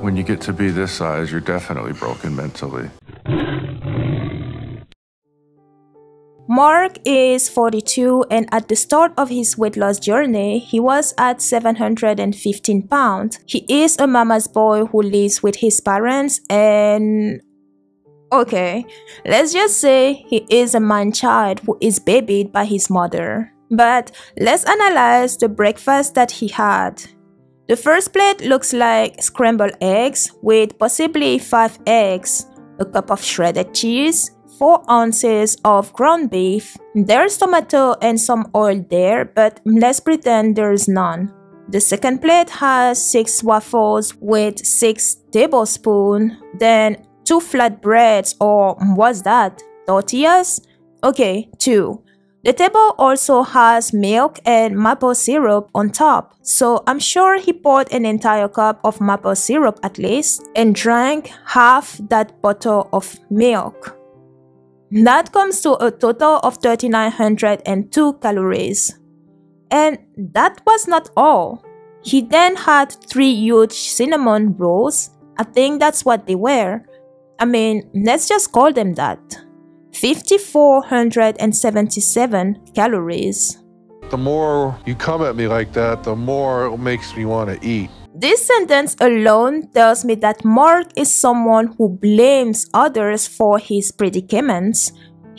When you get to be this size, you're definitely broken mentally. Mark is 42 and at the start of his weight loss journey, he was at 715 pounds. He is a mama's boy who lives with his parents and... okay, let's just say he is a man-child who is babied by his mother. But let's analyze the breakfast that he had. The first plate looks like scrambled eggs with possibly 5 eggs, a cup of shredded cheese, 4 ounces of ground beef. There's tomato and some oil there, but let's pretend there's none. The second plate has 6 waffles with 6 tablespoons, then 2 flatbreads, or what's that? Tortillas? Okay, 2. The table also has milk and maple syrup on top, so I'm sure he poured an entire cup of maple syrup at least and drank half that bottle of milk. That comes to a total of 3,902 calories. And that was not all. He then had 3 huge cinnamon rolls. I think that's what they were. I mean, let's just call them that. 5,477 calories. The more you come at me like that, the more it makes me want to eat. This sentence alone tells me that Mark is someone who blames others for his predicaments.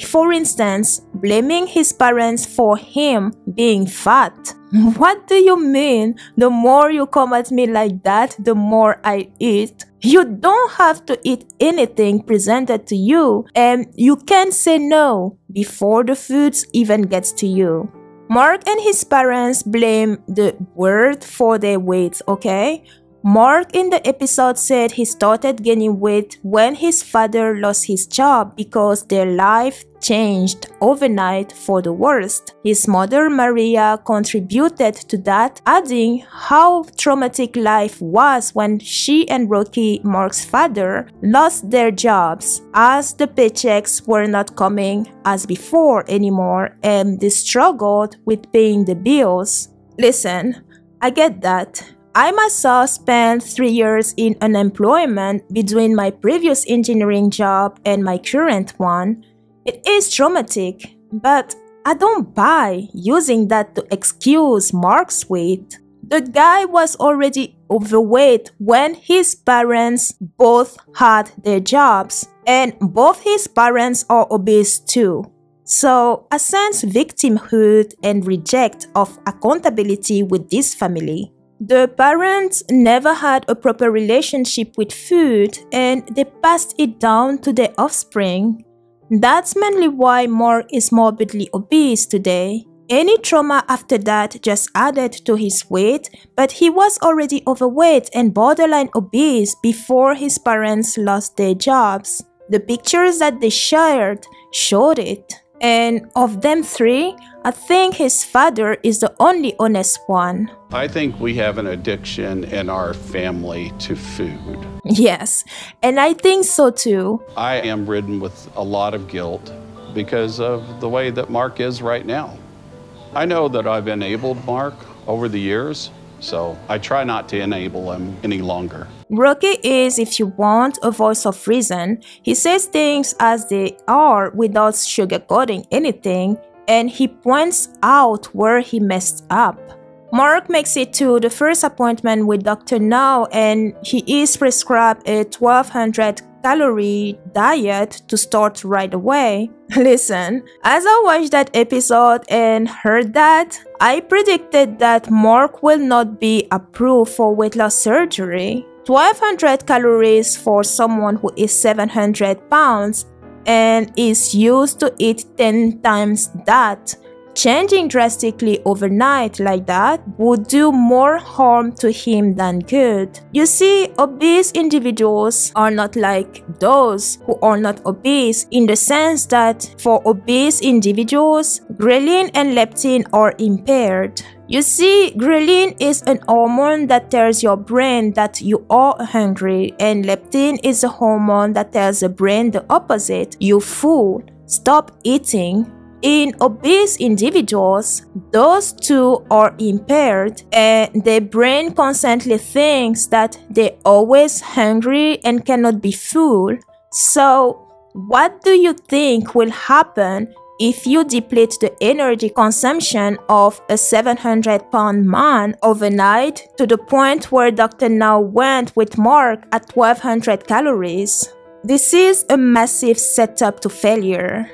For instance, blaming his parents for him being fat. What do you mean? The more you come at me like that, the more I eat. You don't have to eat anything presented to you, and you can't say no before the food even gets to you. Mark and his parents blame the word for their weight, okay? Mark in the episode said he started gaining weight when his father lost his job because their life changed overnight for the worst. His mother Maria contributed to that, adding how traumatic life was when she and Rocky, Mark's father, lost their jobs as the paychecks were not coming as before anymore and they struggled with paying the bills. Listen, I get that. I myself spent 3 years in unemployment between my previous engineering job and my current one. It is traumatic, but I don't buy using that to excuse Mark's weight. The guy was already overweight when his parents both had their jobs, and both his parents are obese too. So I sense victimhood and reject of accountability with this family. The parents never had a proper relationship with food and they passed it down to their offspring. That's mainly why Mark is morbidly obese today. Any trauma after that just added to his weight, but he was already overweight and borderline obese before his parents lost their jobs. The pictures that they shared showed it. And of them 3, I think his father is the only honest one. I think we have an addiction in our family to food. Yes, and I think so too. I am ridden with a lot of guilt because of the way that Mark is right now. I know that I've enabled Mark over the years, so I try not to enable him any longer. Rocky is, if you want, a voice of reason. He says things as they are without sugarcoating anything, and he points out where he messed up. Mark makes it to the first appointment with Dr. now, and he is prescribed a 1,200 calorie diet to start right away. Listen, as I watched that episode and heard that, I predicted that Mark will not be approved for weight loss surgery. 1,200 calories for someone who is 700 pounds and is used to eat 10 times that. Changing drastically overnight like that would do more harm to him than good. You see, obese individuals are not like those who are not obese, in the sense that for obese individuals, ghrelin and leptin are impaired. You see, ghrelin is an hormone that tells your brain that you are hungry, and leptin is a hormone that tells the brain the opposite: you're full, stop eating. In obese individuals, those two are impaired and their brain constantly thinks that they're always hungry and cannot be full. So, what do you think will happen if you deplete the energy consumption of a 700-pound man overnight to the point where Dr. Now went with Mark at 1200 calories? This is a massive setup to failure.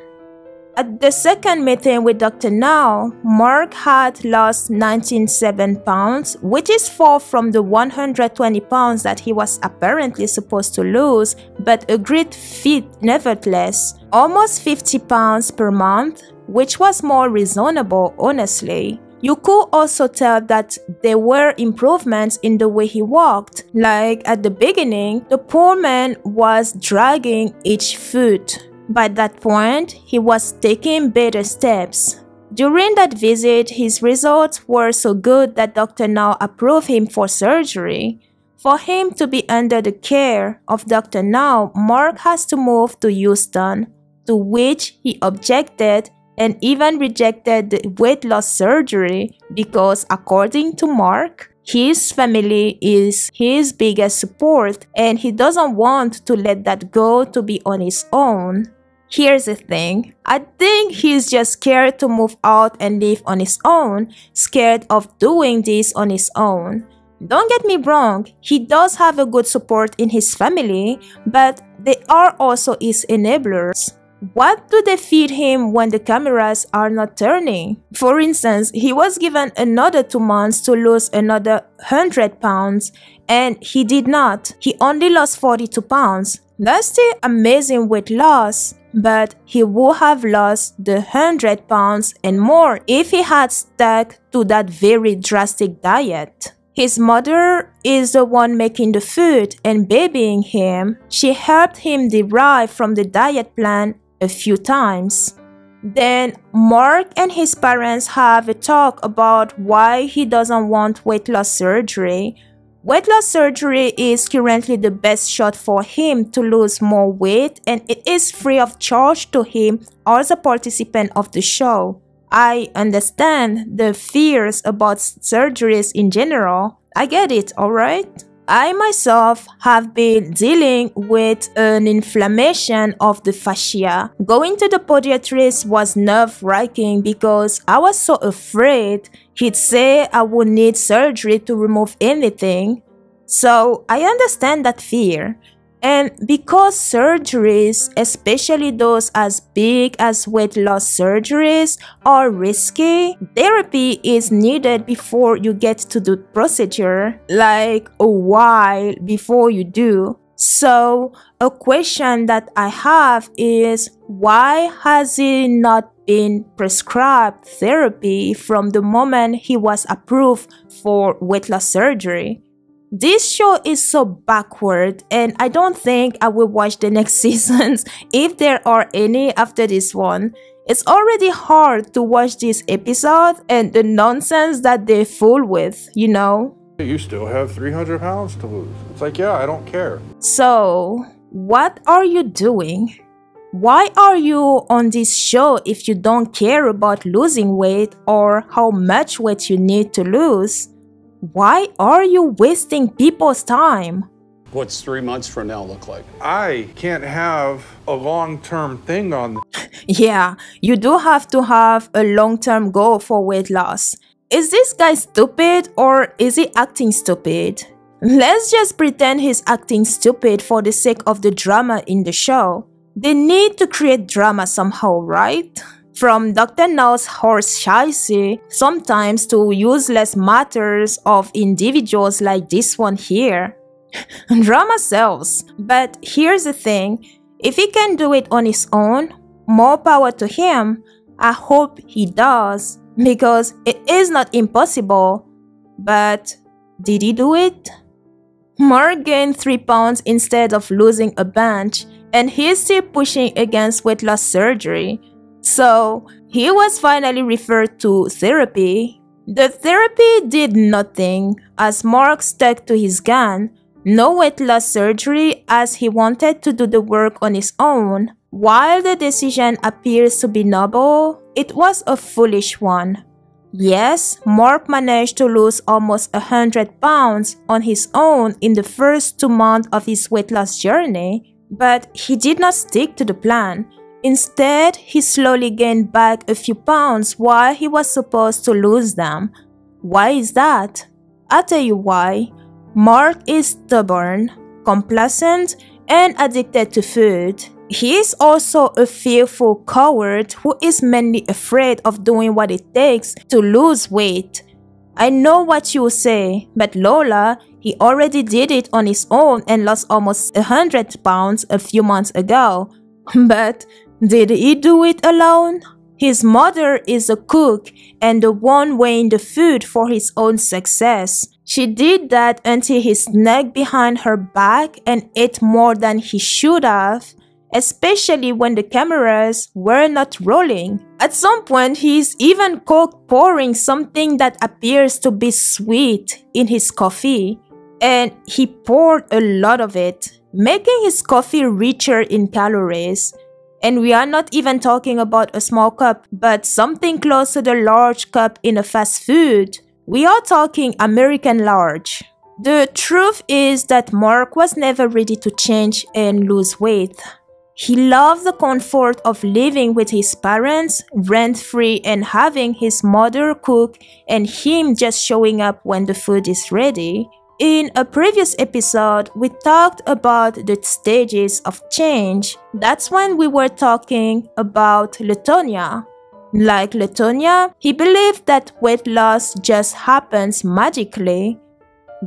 At the second meeting with Dr. Now, Mark had lost 97 pounds, which is far from the 120 pounds that he was apparently supposed to lose, but a great feat nevertheless. Almost 50 pounds per month, which was more reasonable, honestly. You could also tell that there were improvements in the way he walked. Like at the beginning, the poor man was dragging each foot. By that point, he was taking better steps. During that visit, his results were so good that Dr. Now approved him for surgery. For him to be under the care of Dr. Now, Mark has to move to Houston, to which he objected and even rejected the weight loss surgery because, according to Mark, his family is his biggest support and he doesn't want to let that go to be on his own. Here's the thing, I think he's just scared to move out and live on his own, scared of doing this on his own. Don't get me wrong, he does have a good support in his family, but they are also his enablers. What do they feed him when the cameras are not turning? For instance, he was given another 2 months to lose another 100 pounds and he did not. He only lost 42 pounds. That's still amazing weight loss, but he would have lost the 100 pounds and more if he had stuck to that very drastic diet. His mother is the one making the food and babying him. She helped him derive from the diet plan a few times. Then Mark and his parents have a talk about why he doesn't want weight loss surgery. Weight loss surgery is currently the best shot for him to lose more weight and it is free of charge to him or the participant of the show. I understand the fears about surgeries in general. I get it, alright? I myself have been dealing with an inflammation of the fascia. Going to the podiatrist was nerve-wracking because I was so afraid he'd say I would need surgery to remove anything. So I understand that fear. And because surgeries, especially those as big as weight loss surgeries, are risky, therapy is needed before you get to the procedure, like a while before you do. So a question that I have is, why has he not been prescribed therapy from the moment he was approved for weight loss surgery? This show is so backward and I don't think I will watch the next seasons if there are any after this one. It's already hard to watch this episode and the nonsense that they're full with, you know? You still have 300 pounds to lose. It's like, yeah, I don't care. So, what are you doing? Why are you on this show if you don't care about losing weight or how much weight you need to lose? Why are you wasting people's time? What's 3 months from now look like? I can't have a long-term thing on. Yeah, you do have to have a long-term goal for weight loss. Is this guy stupid or is he acting stupid? Let's just pretend he's acting stupid for the sake of the drama in the show. They need to create drama somehow, right? From Dr. Now's horse chassis, sometimes to useless matters of individuals like this one here. Drama sells, but here's the thing, if he can do it on his own, more power to him. I hope he does, because it is not impossible. But did he do it? Mark gained 3 pounds instead of losing a bunch, and he's still pushing against weight loss surgery. So, he was finally referred to therapy. The therapy did nothing as Mark stuck to his gun. No weight loss surgery as he wanted to do the work on his own. While the decision appears to be noble, it was a foolish one. Yes, Mark managed to lose almost 100 pounds on his own in the first 2 months of his weight loss journey, but he did not stick to the plan. Instead, he slowly gained back a few pounds while he was supposed to lose them. Why is that? I'll tell you why. Mark is stubborn, complacent, and addicted to food. He is also a fearful coward who is mainly afraid of doing what it takes to lose weight. I know what you say, but Lola, he already did it on his own and lost almost 100 pounds a few months ago. But did he do it alone? His mother is a cook and the one weighing the food for his own success. She did that until he snagged behind her back and ate more than he should have, especially when the cameras were not rolling. At some point, he's even caught pouring something that appears to be sweet in his coffee, and he poured a lot of it, making his coffee richer in calories. And we are not even talking about a small cup, but something close to the large cup in a fast food. We are talking American large. The truth is that Mark was never ready to change and lose weight. He loved the comfort of living with his parents, rent-free, and having his mother cook and him just showing up when the food is ready. In a previous episode, we talked about the stages of change. That's when we were talking about Latonia. Like Latonia, he believed that weight loss just happens magically.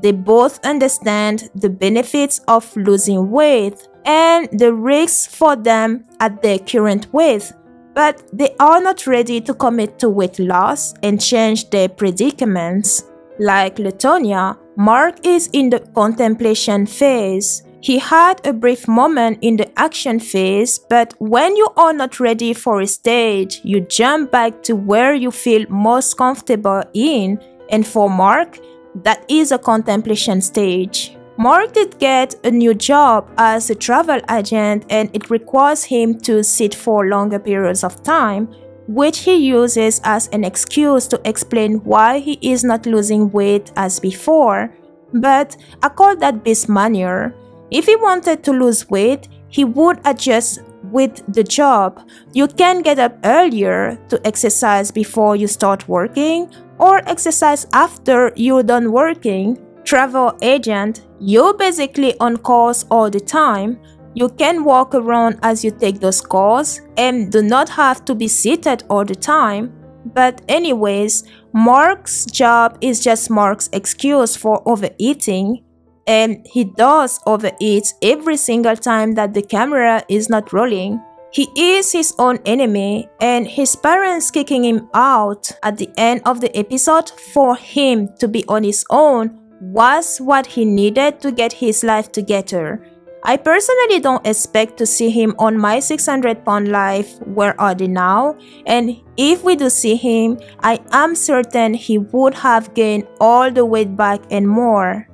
They both understand the benefits of losing weight and the risks for them at their current weight, but they are not ready to commit to weight loss and change their predicaments. Like Latonia, Mark is in the contemplation phase. He had a brief moment in the action phase, but when you are not ready for a stage, you jump back to where you feel most comfortable in, and for Mark, that is a contemplation stage. Mark did get a new job as a travel agent, and it requires him to sit for longer periods of time, which he uses as an excuse to explain why he is not losing weight as before. But I call that beast manure. If he wanted to lose weight, he would adjust with the job. You can get up earlier to exercise before you start working, or exercise after you're done working. Travel agent, you're basically on calls all the time. You can walk around as you take those calls and do not have to be seated all the time. But anyways, Mark's job is just Mark's excuse for overeating. And he does overeat every single time that the camera is not rolling. He is his own enemy, and his parents kicking him out at the end of the episode for him to be on his own was what he needed to get his life together. I personally don't expect to see him on my 600-pound life. Where are they now? And if we do see him, I am certain he would have gained all the weight back and more.